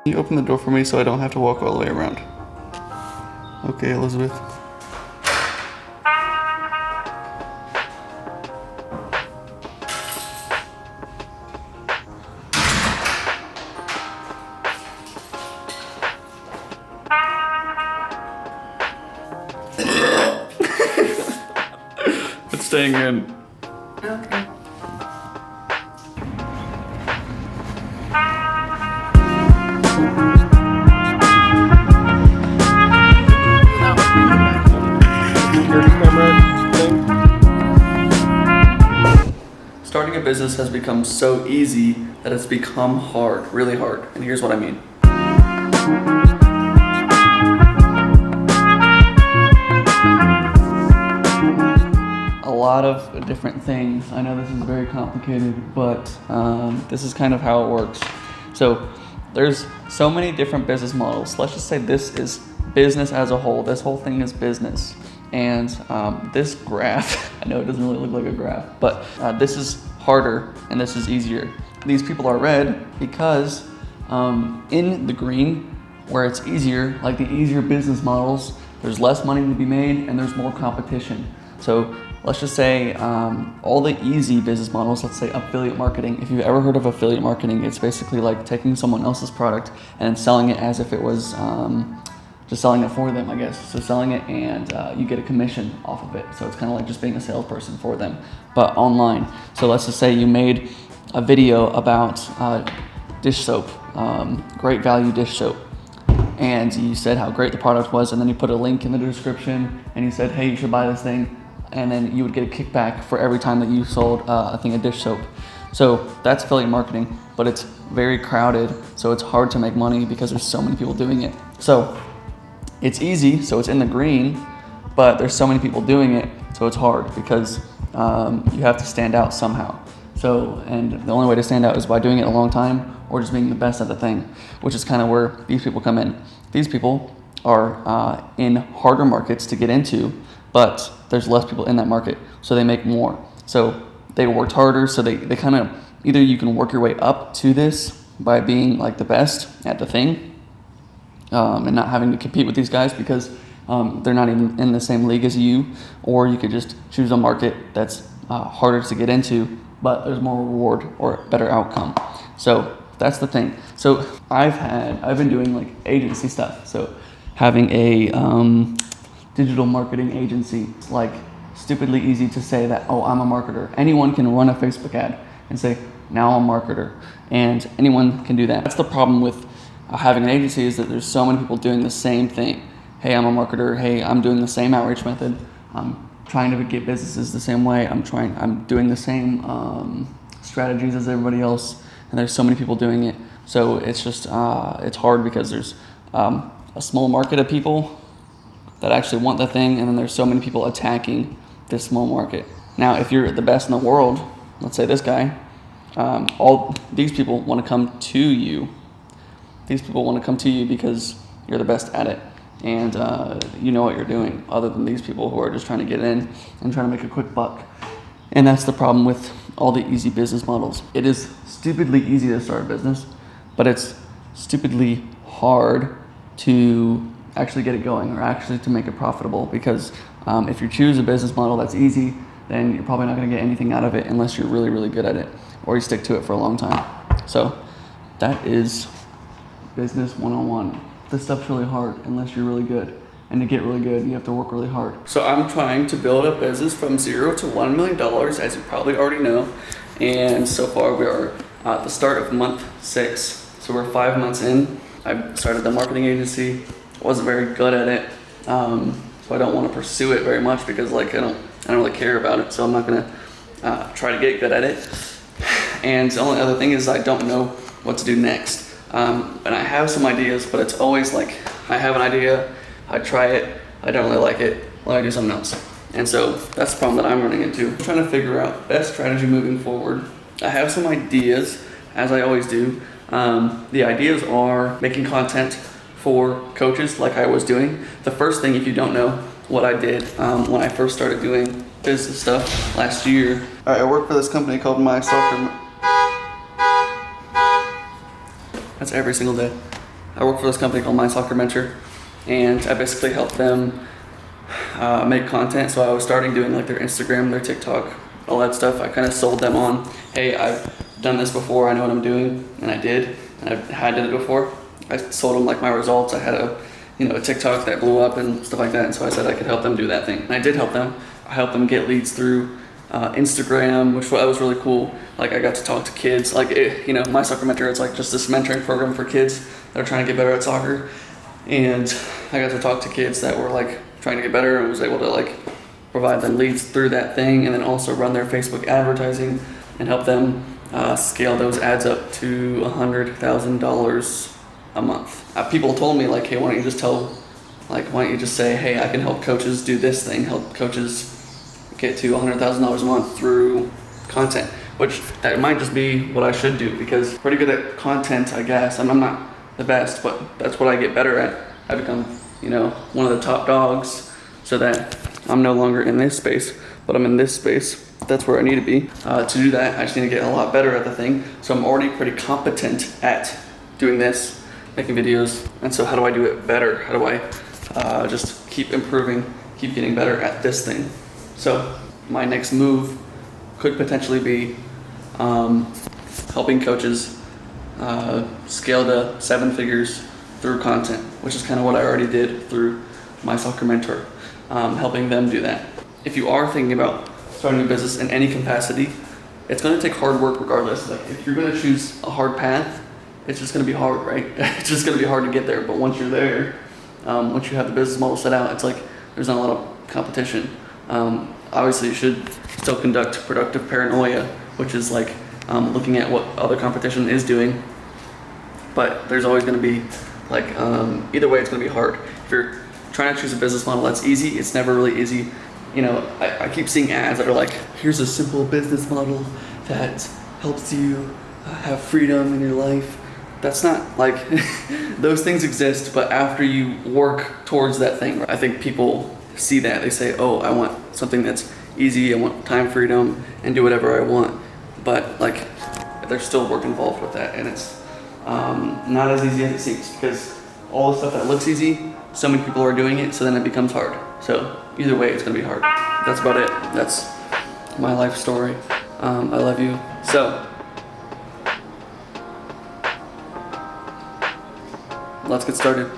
You open the door for me so I don't have to walk all the way around. Okay, Elizabeth. It's staying in. Okay. Starting a business has become so easy that it's become hard, really hard. And here's what I mean. A lot of different things. I know this is very complicated, but this is kind of how it works. So there's so many different business models. Let's just say this is business as a whole. This whole thing is business. And this graph, I know it doesn't really look like a graph, but this is harder and this is easier. These people are red because in the green, where it's easier, like the easier business models, there's less money to be made and there's more competition. So let's just say all the easy business models, let's say affiliate marketing. If you've ever heard of affiliate marketing, it's basically like taking someone else's product and selling it as if it was just selling it for them, I guess. So selling it and you get a commission off of it. So it's kind of like just being a salesperson for them, but online. So let's just say you made a video about dish soap, great value dish soap. And you said how great the product was, and then you put a link in the description and you said, hey, you should buy this thing. And then you would get a kickback for every time that you sold a thing of dish soap. So that's affiliate marketing, but it's very crowded. So it's hard to make money because there's so many people doing it. So it's easy, so it's in the green, but there's so many people doing it, so it's hard because you have to stand out somehow. So, and the only way to stand out is by doing it a long time or just being the best at the thing, which is kind of where these people come in. These people are in harder markets to get into, but there's less people in that market, so they make more. So they worked harder, so they kind of, either you can work your way up to this by being like the best at the thing, and not having to compete with these guys because they're not even in the same league as you, or you could just choose a market that's harder to get into, but there's more reward or better outcome. So that's the thing. So I've been doing like agency stuff. So having a digital marketing agency, like stupidly easy to say that, oh, I'm a marketer. Anyone can run a Facebook ad and say, now I'm a marketer, and anyone can do that. That's the problem with having an agency, is that there's so many people doing the same thing. Hey, I'm a marketer. Hey, I'm doing the same outreach method. I'm trying to get businesses the same way. I'm doing the same strategies as everybody else, and there's so many people doing it. So it's just it's hard because there's a small market of people that actually want the thing, and then there's so many people attacking this small market. Now, if you're the best in the world, let's say this guy, all these people want to come to you. These people want to come to you because you're the best at it, and you know what you're doing, other than these people who are just trying to get in and trying to make a quick buck. And that's the problem with all the easy business models. It is stupidly easy to start a business, but it's stupidly hard to actually get it going or actually to make it profitable, because if you choose a business model that's easy, then you're probably not going to get anything out of it unless you're really, really good at it or you stick to it for a long time. So that is business 101. This stuff's really hard unless you're really good. And to get really good, you have to work really hard. So I'm trying to build a business from $0 to $1 million, as you probably already know. And so far we are at the start of month 6. So we're 5 months in. I started the marketing agency. Wasn't very good at it. So I don't want to pursue it very much because I don't really care about it. So I'm not gonna try to get good at it. And the only other thing is I don't know what to do next. And I have some ideas, but it's always like, I have an idea, I try it, I don't really like it, well, I do something else. And so that's the problem that I'm running into. I'm trying to figure out best strategy moving forward. I have some ideas, as I always do. The ideas are making content for coaches like I was doing. The first thing, if you don't know what I did when I first started doing business stuff last year. All right, I work for this company called My Soccer. That's every single day. I work for this company called My Soccer Mentor, and I basically help them make content. So I was starting doing like their Instagram, their TikTok, all that stuff. I kind of sold them on, hey, I've done this before, I know what I'm doing, and I did, and I had did it before. I sold them like my results. I had a TikTok that blew up and stuff like that, and so I said I could help them do that thing. And I did help them. I helped them get leads through Instagram, which was really cool. Like I got to talk to kids. Like My Soccer Mentor, it's like just this mentoring program for kids that are trying to get better at soccer. And I got to talk to kids that were like trying to get better, and was able to like provide them leads through that thing, and then also run their Facebook advertising and help them scale those ads up to $100,000 a month. People told me like, hey, why don't you just say, hey, I can help coaches do this thing, help coaches get to $100,000 a month through content, which that might just be what I should do, because I'm pretty good at content, I guess. I'm not the best, but that's what I get better at. I become, one of the top dogs, so that I'm no longer in this space, but I'm in this space. That's where I need to be. To do that, I just need to get a lot better at the thing. So I'm already pretty competent at doing this, making videos. And so how do I do it better? How do I just keep improving, keep getting better at this thing? So my next move could potentially be helping coaches scale to 7 figures through content, which is kind of what I already did through My Soccer Mentor, helping them do that. If you are thinking about starting a business in any capacity, it's going to take hard work regardless. Like if you're going to choose a hard path, it's just going to be hard, right? It's just going to be hard to get there. But once you're there, once you have the business model set out, it's like there's not a lot of competition. Obviously, you should still conduct productive paranoia, which is like looking at what other competition is doing. But there's always going to be like either way, it's going to be hard. If you're trying to choose a business model that's easy, it's never really easy. I keep seeing ads that are like, here's a simple business model that helps you have freedom in your life. That's not like, those things exist, but after you work towards that thing, I think people see that. They say, oh, I want something that's easy, I want time freedom, and do whatever I want. But like, there's still work involved with that, and it's not as easy as it seems, because all the stuff that looks easy, so many people are doing it, so then it becomes hard. So either way, it's gonna be hard. That's about it. That's my life story. I love you. So let's get started.